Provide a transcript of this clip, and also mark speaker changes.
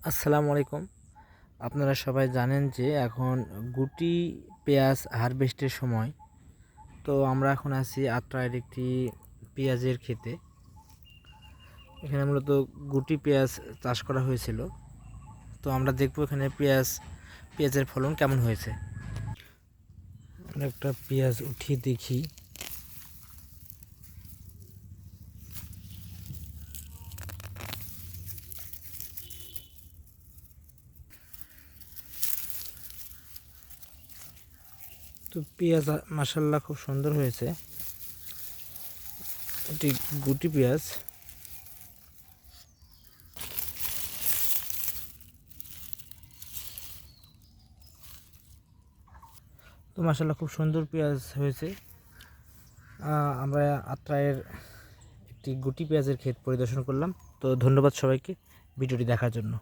Speaker 1: আসসালামু আলাইকুম। আপনারা সবাই জানেন যে এখন গুটি পেঁয়াজ হারভেস্টের সময়। তো আমরা এখন আছি আত্রায়ের একটি পেঁয়াজের ক্ষেতে। এখানে মূলত গুটি পেঁয়াজ চাষ করা হয়েছিল। তো আমরা দেখব এখানে পেঁয়াজের ফলন কেমন হয়েছে। আমরা একটা পেঁয়াজ উঠিয়ে দেখি। তো পেঁয়াজ মাশাআল্লাহ খুব সুন্দর হয়েছে। এটি গুটি পেঁয়াজ। তো মাশাআল্লাহ খুব সুন্দর পেঁয়াজ হয়েছে। আমরা আত্রায়ের একটি গুটি পেঁয়াজের ক্ষেত পরিদর্শন করলাম। তো ধন্যবাদ সবাইকে ভিডিওটি দেখার জন্য।